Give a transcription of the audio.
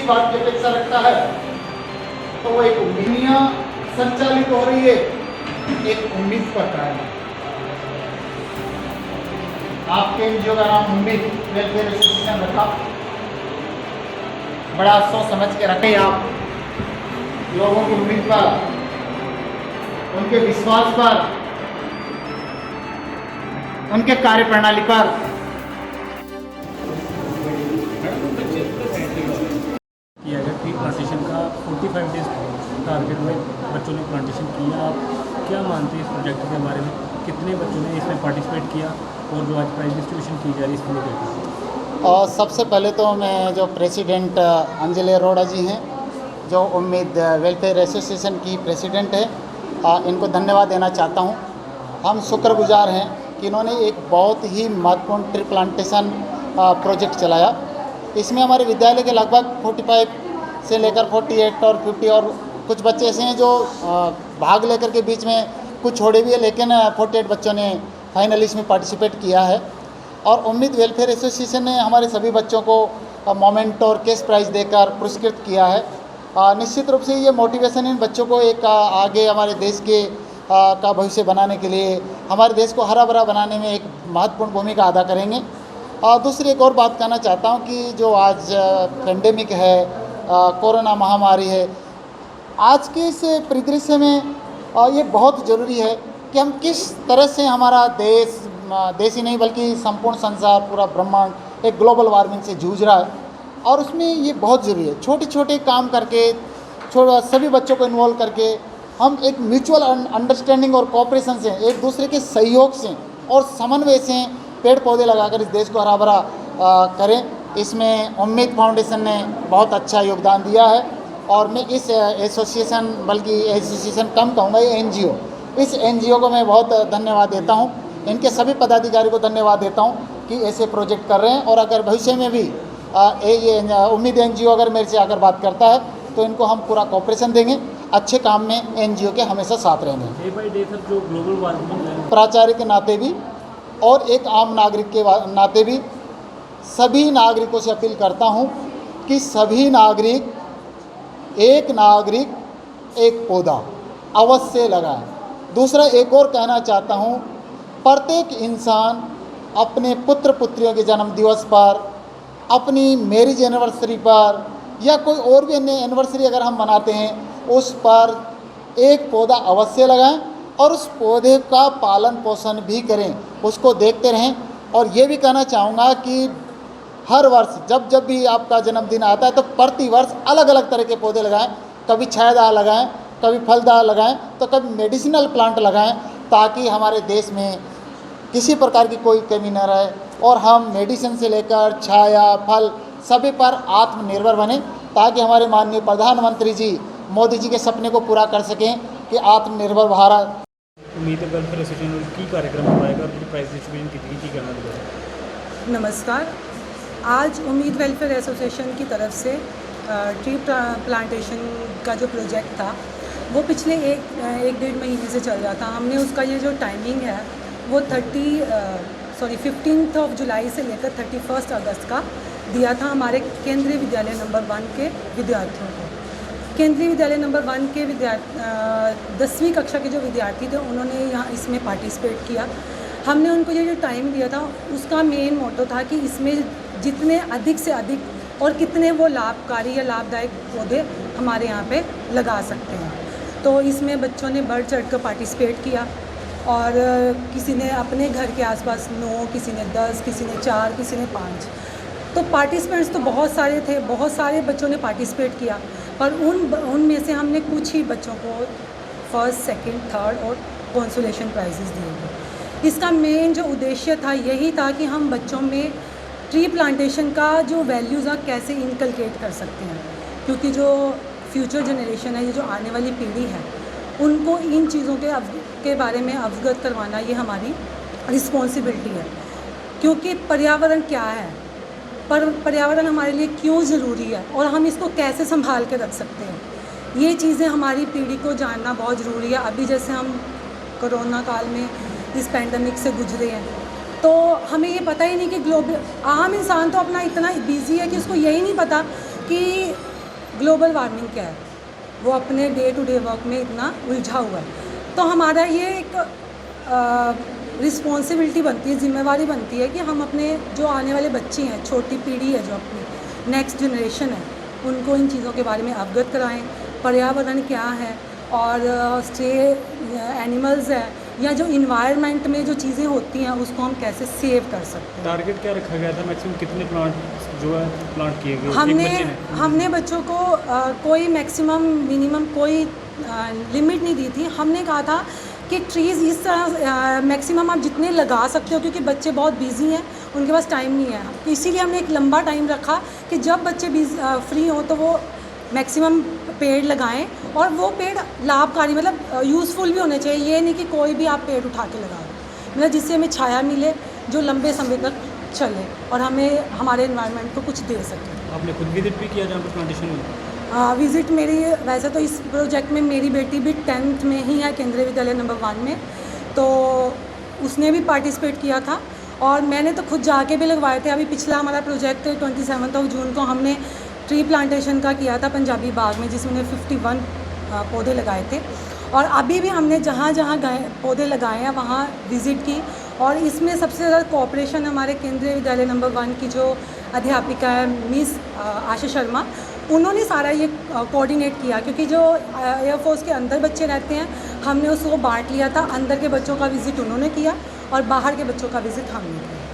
बात की अपेक्षा रखता है तो वो एक दुनिया संचालित हो रही है एक उम्मीद पर कायम। आपके एनजीओ का नाम उम्मीद वेलफेयर एसोसिएशन रखा, बड़ा सोच समझ के रखें। आप लोगों की उम्मीद पर, उनके विश्वास पर, उनके कार्य प्रणाली पर किया गया ट्री प्लांटेशन का 45 डेज टारगेट में बच्चों ने प्लांटेशन किया। आप क्या मानते हैं इस प्रोजेक्ट के बारे में? कितने बच्चों ने इसमें पार्टिसिपेट किया और जो आज प्राइज डिस्ट्रीब्यूशन की जा रही है इसके लिए? और सबसे पहले तो मैं जो प्रेसिडेंट अंजलि अरोड़ा जी हैं, जो उम्मीद वेलफेयर एसोसिएशन की प्रेसिडेंट है, इनको धन्यवाद देना चाहता हूं। हम शुक्रगुजार हैं कि इन्होंने एक बहुत ही महत्वपूर्ण ट्री प्लांटेशन प्रोजेक्ट चलाया। इसमें हमारे विद्यालय के लगभग 45 से लेकर 48 और 50 और कुछ बच्चे ऐसे हैं जो भाग लेकर के बीच में कुछ छोड़े भी है, लेकिन 48 बच्चों ने फाइनली इसमें पार्टिसिपेट किया है। और उम्मीद वेलफेयर एसोसिएशन ने हमारे सभी बच्चों को मोमेंट और कैश प्राइज़ देकर पुरस्कृत किया है। निश्चित रूप से ये मोटिवेशन इन बच्चों को एक आगे हमारे देश के का भविष्य बनाने के लिए, हमारे देश को हरा भरा बनाने में एक महत्वपूर्ण भूमिका अदा करेंगे। दूसरी एक और बात कहना चाहता हूँ कि जो आज पेंडेमिक है, कोरोना महामारी है, आज के इस परिदृश्य में ये बहुत ज़रूरी है कि हम किस तरह से हमारा देश ही नहीं बल्कि संपूर्ण संसार, पूरा ब्रह्मांड एक ग्लोबल वार्मिंग से जूझ रहा है। और उसमें ये बहुत ज़रूरी है छोटे छोटे काम करके, सभी बच्चों को इन्वॉल्व करके हम एक म्यूचुअल अंडरस्टैंडिंग और कोऑपरेशन से, एक दूसरे के सहयोग से और समन्वय से पेड़ पौधे लगाकर इस देश को हरा भरा करें। इसमें उम्मीद फाउंडेशन ने बहुत अच्छा योगदान दिया है और मैं इस एसोसिएशन, बल्कि एसोसिएशन कम कहूँगा, ये एनजीओ, इस एनजीओ को मैं बहुत धन्यवाद देता हूँ। इनके सभी पदाधिकारी को धन्यवाद देता हूँ कि ऐसे प्रोजेक्ट कर रहे हैं। और अगर भविष्य में भी ये उम्मीद एनजीओ अगर मेरे से आकर बात करता है तो इनको हम पूरा कोऑपरेशन देंगे। अच्छे काम में एनजीओ के हमेशा साथ रहेंगे। डे बाई डे सर जो ग्लोबल वार्मिंग है, प्राचार्य के नाते भी और एक आम नागरिक के नाते भी सभी नागरिकों से अपील करता हूं कि सभी नागरिक एक पौधा अवश्य लगाएं। दूसरा एक और कहना चाहता हूं, प्रत्येक इंसान अपने पुत्र पुत्रियों के जन्म दिवस पर, अपनी मैरिज एनिवर्सरी पर या कोई और भी अन्य एनिवर्सरी अगर हम मनाते हैं, उस पर एक पौधा अवश्य लगाएं और उस पौधे का पालन पोषण भी करें, उसको देखते रहें। और ये भी कहना चाहूँगा कि हर वर्ष जब भी आपका जन्मदिन आता है तो प्रति वर्ष अलग अलग तरह के पौधे लगाएं। कभी छायादार लगाएं, कभी फलदार लगाएं, तो कभी मेडिसिनल प्लांट लगाएं, ताकि हमारे देश में किसी प्रकार की कोई कमी न रहे और हम मेडिसिन से लेकर छाया, फल सभी पर आत्मनिर्भर बने, ताकि हमारे माननीय प्रधानमंत्री जी मोदी जी के सपने को पूरा कर सकें कि आत्मनिर्भर भारत। उम्मीद वेलफेयर एसोसिएशन की कार्यक्रम करवाएगा और प्राइज डिस्ट्रीब्यूशन कितनी करना होगा? नमस्कार। आज उम्मीद वेलफेयर एसोसिएशन की तरफ से ट्री प्लांटेशन का जो प्रोजेक्ट था वो पिछले एक डेढ़ महीने से चल रहा था। हमने उसका ये जो टाइमिंग है वो 15 जुलाई से लेकर 31 अगस्त का दिया था हमारे केंद्रीय विद्यालय नंबर 1 के विद्यार्थियों को। केंद्रीय विद्यालय नंबर 1 के 10वीं कक्षा के जो विद्यार्थी थे उन्होंने यहाँ इसमें पार्टिसिपेट किया। हमने उनको ये जो टाइम दिया था उसका मेन मोटो था कि इसमें जितने अधिक से अधिक और कितने वो लाभकारी या लाभदायक पौधे हमारे यहाँ पे लगा सकते हैं। तो इसमें बच्चों ने बढ़ चढ़ कर पार्टिसिपेट किया और किसी ने अपने घर के आसपास 9, किसी ने 10, किसी ने 4, किसी ने 5। तो पार्टिसिपेंट्स तो बहुत सारे थे, बहुत सारे बच्चों ने पार्टिसिपेट किया, पर उनमें से हमने कुछ ही बच्चों को फर्स्ट, सेकंड, थर्ड और कंसोलेशन प्राइजेस दिए गए। इसका मेन जो उद्देश्य था यही था कि हम बच्चों में ट्री प्लांटेशन का जो वैल्यूज़ है कैसे इनकलकेट कर सकते हैं, क्योंकि जो फ्यूचर जनरेशन है, ये जो आने वाली पीढ़ी है, उनको इन चीज़ों के बारे में अवगत करवाना ये हमारी रिस्पॉन्सिबिलिटी है। क्योंकि पर्यावरण क्या है, पर्यावरण हमारे लिए क्यों ज़रूरी है और हम इसको कैसे संभाल के रख सकते हैं, ये चीज़ें हमारी पीढ़ी को जानना बहुत ज़रूरी है। अभी जैसे हम कोरोना काल में इस पैंडमिक से गुजरे हैं, तो हमें ये पता ही नहीं कि ग्लोबल आम इंसान तो अपना इतना बिजी है कि उसको यही नहीं पता कि ग्लोबल वार्मिंग क्या है, वो अपने डे टू डे वर्क में इतना उलझा हुआ है। तो हमारा ये एक रिस्पॉन्सिबिलिटी बनती है, जिम्मेवारी बनती है कि हम अपने जो आने वाले बच्चे हैं, छोटी पीढ़ी है जो अपनी नेक्स्ट जनरेशन है, उनको इन चीज़ों के बारे में अवगत कराएं, पर्यावरण क्या है और स्टे एनिमल्स है या जो इन्वायरमेंट में जो चीज़ें होती हैं उसको हम कैसे सेव कर सकते हैं। टारगेट क्या रखा गया था, मैक्सिमम कितने प्लांट जो है प्लांट किए गए हमने बच्चों को कोई मैक्सिमम मिनिमम कोई लिमिट नहीं दी थी। हमने कहा था कि ट्रीज़ इस तरह मैक्सिमम आप जितने लगा सकते हो, क्योंकि बच्चे बहुत बिजी हैं, उनके पास टाइम नहीं है, इसीलिए हमने एक लंबा टाइम रखा कि जब बच्चे फ्री हों तो वो मैक्सिमम पेड़ लगाएं और वो पेड़ लाभकारी मतलब यूज़फुल भी होने चाहिए। ये नहीं कि कोई भी आप पेड़ उठा के लगाओ, मतलब जिससे हमें छाया मिले, जो लंबे समय तक चले और हमें हमारे एनवायरनमेंट को कुछ दे सके। आपने खुद विजिट भी किया जहाँ पर प्लांटेशन हुई? विज़िट मेरी वैसे तो इस प्रोजेक्ट में मेरी बेटी भी 10th में ही है, केंद्रीय विद्यालय नंबर 1 में, तो उसने भी पार्टिसिपेट किया था और मैंने तो खुद जाके भी लगवाए थे। अभी पिछला हमारा प्रोजेक्ट 27 जून को हमने ट्री प्लांटेशन का किया था पंजाबी बाग में, जिसमें 51 पौधे लगाए थे और अभी भी हमने जहाँ जहाँ गए पौधे लगाए हैं वहाँ विज़िट की। और इसमें सबसे ज़्यादा कोऑपरेशन हमारे केंद्रीय विद्यालय नंबर 1 की जो अध्यापिका है मिस आशा शर्मा, उन्होंने सारा ये कोऑर्डिनेट किया, क्योंकि जो एयरफोर्स के अंदर बच्चे रहते हैं हमने उसको बांट लिया था। अंदर के बच्चों का विज़िट उन्होंने किया और बाहर के बच्चों का विज़िट हमने किया।